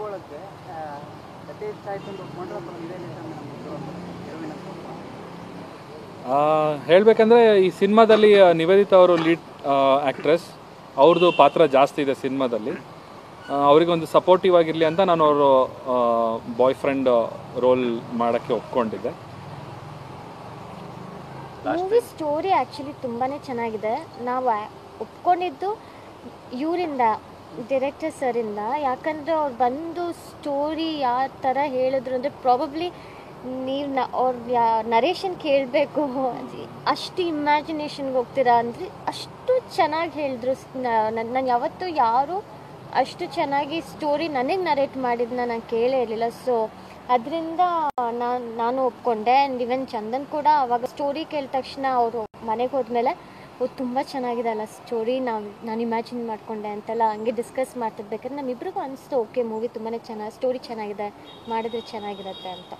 ತಗೊಳುತ್ತೆ ಕತೆ ಇಷ್ಟ ಆಯ್ತು ಅಂತ ಒಪ್ಕೊಂಡ್ರೆ ಅಥವಾ ಇದೇನಿದೆ ಹೇಳಬೇಕಂದ್ರೆ ಈ ಸಿನಿಮಾದಲ್ಲಿ ನಿವೇದಿತಾ ಅವರು ಲೀಡ್ ಆ್ಯಕ್ಟ್ರೆಸ್, ಅವ್ರದ್ದು ಪಾತ್ರ ಜಾಸ್ತಿ ಇದೆ ಸಿನಿಮಾದಲ್ಲಿ. ಅವರಿಗೊಂದು ಸಪೋರ್ಟಿವ್ ಆಗಿರಲಿ ಅಂತ ನಾನು ಅವರು ಬಾಯ್ ಫ್ರೆಂಡ್ ರೋಲ್ ಮಾಡೋಕ್ಕೆ ಒಪ್ಕೊಂಡಿದ್ದೆ. ಮೂವಿ ಸ್ಟೋರಿ ಆ್ಯಕ್ಚುಲಿ ತುಂಬಾ ಚೆನ್ನಾಗಿದೆ. ನಾವು ಒಪ್ಕೊಂಡಿದ್ದು ಇವರಿಂದ, ಡೈರೆಕ್ಟರ್ ಸರಿಂದ. ಯಾಕಂದರೆ ಅವ್ರು ಬಂದು ಸ್ಟೋರಿ ಯಾವ ಥರ ಹೇಳಿದ್ರು ಅಂದರೆ ಪ್ರಾಬಬ್ಲಿ ನೀವು ಅವ್ರ ನರೇಷನ್ ಕೇಳಬೇಕು, ಅಷ್ಟು ಇಮ್ಯಾಜಿನೇಷನ್ಗೆ ಹೋಗ್ತೀರಾ ಅಂದರೆ ಅಷ್ಟು ಚೆನ್ನಾಗಿ ಹೇಳಿದ್ರು. ನಾನು ಯಾವತ್ತೂ ಯಾರು ಅಷ್ಟು ಚೆನ್ನಾಗಿ ಸ್ಟೋರಿ ನನಗೆ ನರೇಟ್ ಮಾಡಿದ್ದನ್ನ ನಾನು ಕೇಳೇ ಇರಲಿಲ್ಲ. ಸೊ ಅದರಿಂದ ನಾನು ಒಪ್ಕೊಂಡೆ. ಆ್ಯಂಡ್ ಇವನ್ ಚಂದನ್ ಕೂಡ ಅವಾಗ ಸ್ಟೋರಿ ಕೇಳಿದ ತಕ್ಷಣ ಅವರು ಮನೆಗೆ ಹೋದ್ಮೇಲೆ ತುಂಬ ಚೆನ್ನಾಗಿದೆ ಅಲ್ಲ ಸ್ಟೋರಿ, ನಾನು ಇಮ್ಯಾಜಿನ್ ಮಾಡಿಕೊಂಡೆ ಅಂತೆಲ್ಲ ಹಂಗೆ ಡಿಸ್ಕಸ್ ಮಾಡ್ತಿರ್ಬೇಕಾದ್ರೆ ನಮ್ಮಿಬ್ರಿಗೂ ಅನಿಸ್ತು ಓಕೆ ಮೂವಿ ತುಂಬಾ ಚೆನ್ನಾಗಿ, ಸ್ಟೋರಿ ಚೆನ್ನಾಗಿದೆ, ಮಾಡಿದ್ರೆ ಚೆನ್ನಾಗಿರುತ್ತೆ ಅಂತ.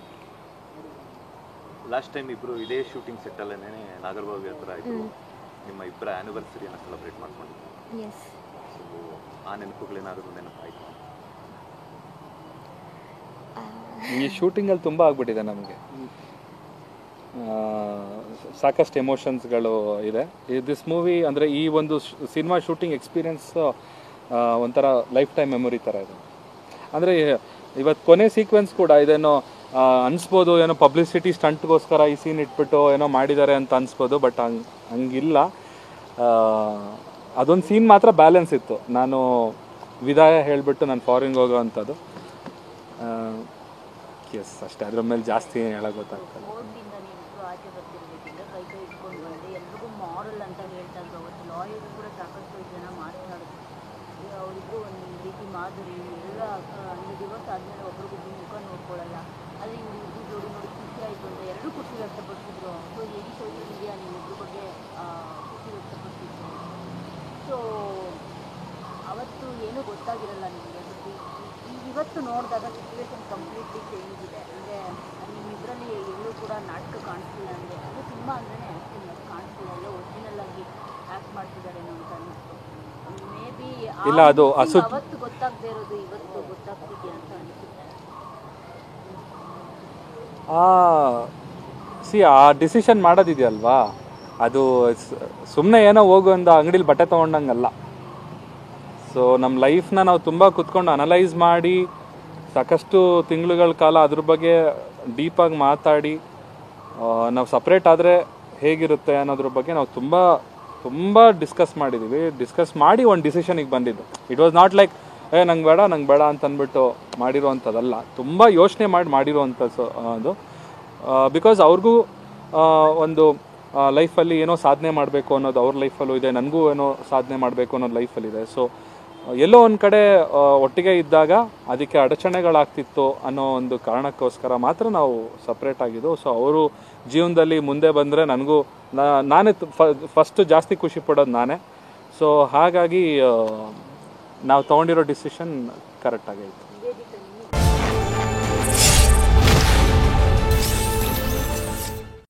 ಲಾಸ್ಟ್ ಟೈಮ್ ಇಬ್ಬರು ಇದೇ ಶೂಟಿಂಗ್ ಸೆಟ್ಟಲ್ಲೇ ನಾಗರಬಾವಿ ಹತ್ರ ಇದ್ರು, ನಿಮ್ಮ ಇಬ್ಬರ ಆ್ಯನಿವರ್ಸರಿಯನ್ನು ಸೆಲೆಬ್ರೇಟ್ ಮಾಡ್ಕೊಂಡಿದ್ದೆ. ಎಸ್, ಸೊ ಆ ನೆನಪುಗಳೇನಾದರೂ ನೆನಪಾಯಿತು? ಈ ಶೂಟಿಂಗಲ್ಲಿ ತುಂಬ ಆಗ್ಬಿಟ್ಟಿದೆ ನಮಗೆ, ಸಾಕಷ್ಟು ಎಮೋಷನ್ಸ್ಗಳು ಇದೆ. ದಿಸ್ ಮೂವಿ ಅಂದರೆ ಈ ಒಂದು ಸಿನಿಮಾ ಶೂಟಿಂಗ್ ಎಕ್ಸ್ಪೀರಿಯನ್ಸ್ ಒಂಥರ ಲೈಫ್ ಟೈಮ್ ಮೆಮೊರಿ ಥರ ಇದೆ. ಅಂದರೆ ಇವತ್ತು ಕೊನೆ ಸೀಕ್ವೆನ್ಸ್ ಕೂಡ ಇದೇನೋ ಅನಿಸ್ಬೋದು, ಏನೋ ಪಬ್ಲಿಸಿಟಿ ಸ್ಟಂಟ್ಗೋಸ್ಕರ ಈ ಸೀನ್ ಇಟ್ಬಿಟ್ಟು ಏನೋ ಮಾಡಿದ್ದಾರೆ ಅಂತ ಅನಿಸ್ಬೋದು, ಬಟ್ ಹಂಗಿಲ್ಲ. ಅದೊಂದು ಸೀನ್ ಮಾತ್ರ ಬ್ಯಾಲೆನ್ಸ್ ಇತ್ತು. ನಾನು ವಿದಾಯ ಹೇಳಿಬಿಟ್ಟು ನಾನು ಫಾರಿನ್ಗೆ ಹೋಗೋ ಅಂಥದ್ದು. ಎಸ್, ಅಷ್ಟೇ. ಅದ್ರ ಮೇಲೆ ಜಾಸ್ತಿ ಏನು ಹೇಳೋಕೆ ಗೊತ್ತಾಗ್ತದೆ. ಆಚೆ ಬರ್ತಿರ್ಬೇಕಿದ್ರೆ ಕೈ ಇಟ್ಕೊಂಡು ಬಂದು ಎಲ್ರಿಗೂ ಮಾರಲ್ ಅಂತ ಹೇಳ್ತಾ ಇದ್ರು. ಅವತ್ತು ಲಾಯರ್ ಕೂಡ ಸಾಕಷ್ಟು ಜನ ಮಾತಾಡಿದ್ರು. ಅವರಿಗೂ ಒಂದು ರೀತಿ ಮಾದರಿ ಎಲ್ಲ ಒಂದು ದಿವಸ ಆದಮೇಲೆ ಒಬ್ರಿಗೊಬ್ಬರು ಮುಖ ನೋಡ್ಕೊಳ್ಳಲ್ಲ. ಆದರೆ ಇವ್ರು ಇದು ಜೋಡಿ ನೋಡಿ ಖುಷಿ ಆಯಿತು ಅಂತ ಎಲ್ಲರೂ ಖುಷಿ ವ್ಯಕ್ತಪಡಿಸಿದ್ರು. ಸೊ ಇಡೀ ಸೋಷಿಯಲ್ ಮೀಡಿಯಾ ನಿಮ್ಮಿಬ್ಬರ ಬಗ್ಗೆ ಖುಷಿ ವ್ಯಕ್ತಪಡಿಸಿದ್ರು. ಸೊ ಅವತ್ತು ಏನೂ ಗೊತ್ತಾಗಿರಲ್ಲ ನಿಮಗೆ, ಬಟ್ ಇವತ್ತು ನೋಡಿದಾಗ ಸಿಚುವೇಶನ್ ಕಂಪ್ಲೀಟ್ಲಿ ಚೇಂಜ್ ಇದೆ. ಅಂದರೆ ನಿಮ್ಮಿಬ್ಬರಲ್ಲಿ ಎಲ್ಲೂ ಕೂಡ ನಾಟಕ ಕಾಣಿಸ್ತಿಲ್ಲ, ಅಂದರೆ ಅದು ತುಂಬ ಅಂದ್ರೆ ಆ್ಯಕ್ಟಿಂಗ್ ಅದು ಕಾಣಿಸ್ತಿಲ್ಲ, ಎಲ್ಲ ಒರಿಜಿನಲ್ ಆಗಿ ಆ್ಯಕ್ಟ್ ಮಾಡ್ತಿದ್ದಾರೇನೋ ಅಂತ ಅನ್ನಿಸ್ತು. ಮೇ ಬಿ ಅವತ್ತು ಗೊತ್ತಾಗದೇ ಇರೋದು ಇವತ್ತು ಗೊತ್ತಾಗ್ತಿದೆಯಾ ಅಂತ ಅನಿಸುತ್ತೆ. ಆ ಡಿಸಿಷನ್ ಮಾಡೋದಿದೆಯಲ್ವಾ, ಅದು ಸುಮ್ಮನೆ ಏನೋ ಹೋಗು ಅಂತ ಅಂಗಡಿಲಿ ಬಟ್ಟೆ ತೊಗೊಂಡಂಗಲ್ಲ. ಸೊ ನಮ್ಮ ಲೈಫ್ನ ನಾವು ತುಂಬ ಕುತ್ಕೊಂಡು ಅನಲೈಸ್ ಮಾಡಿ ಸಾಕಷ್ಟು ತಿಂಗಳುಗಳ ಕಾಲ ಅದ್ರ ಬಗ್ಗೆ ಡೀಪಾಗಿ ಮಾತಾಡಿ ನಾವು ಸಪ್ರೇಟ್ ಆದರೆ ಹೇಗಿರುತ್ತೆ ಅನ್ನೋದ್ರ ಬಗ್ಗೆ ನಾವು ತುಂಬ ಡಿಸ್ಕಸ್ ಮಾಡಿದ್ದೀವಿ. ಡಿಸ್ಕಸ್ ಮಾಡಿ ಒಂದು ಡಿಸಿಷನಿಗೆ ಬಂದಿದ್ದು. ಇಟ್ ವಾಸ್ ನಾಟ್ ಲೈಕ್ ನಂಗೆ ಬೇಡ ಅಂತ ಅಂದ್ಬಿಟ್ಟು ಮಾಡಿರೋವಂಥದ್ದಲ್ಲ. ತುಂಬ ಯೋಚನೆ ಮಾಡಿರೋವಂಥದ್ದು ಅದು. ಬಿಕಾಸ್ ಅವ್ರಿಗೂ ಒಂದು ಲೈಫಲ್ಲಿ ಏನೋ ಸಾಧನೆ ಮಾಡಬೇಕು ಅನ್ನೋದು ಅವ್ರ ಲೈಫಲ್ಲೂ ಇದೆ, ನನಗೂ ಏನೋ ಸಾಧನೆ ಮಾಡಬೇಕು ಅನ್ನೋದು ಲೈಫಲ್ಲಿದೆ. ಸೊ ಎಲ್ಲೋ ಒಂದು ಕಡೆ ಒಟ್ಟಿಗೆ ಇದ್ದಾಗ ಅದಕ್ಕೆ ಅಡಚಣೆಗಳಾಗ್ತಿತ್ತು ಅನ್ನೋ ಒಂದು ಕಾರಣಕ್ಕೋಸ್ಕರ ಮಾತ್ರ ನಾವು ಸಪ್ರೇಟ್ ಆಗಿದ್ದು. ಸೊ ಅವರು ಜೀವನದಲ್ಲಿ ಮುಂದೆ ಬಂದರೆ ನನಗೂ ನಾನೇ ಫಸ್ಟ್ ಜಾಸ್ತಿ ಖುಷಿ ಪಡೋದು ನಾನೇ. ಸೊ ಹಾಗಾಗಿ ನಾವು ತೊಗೊಂಡಿರೋ ಡಿಸಿಷನ್ ಕರೆಕ್ಟಾಗೈತೆ.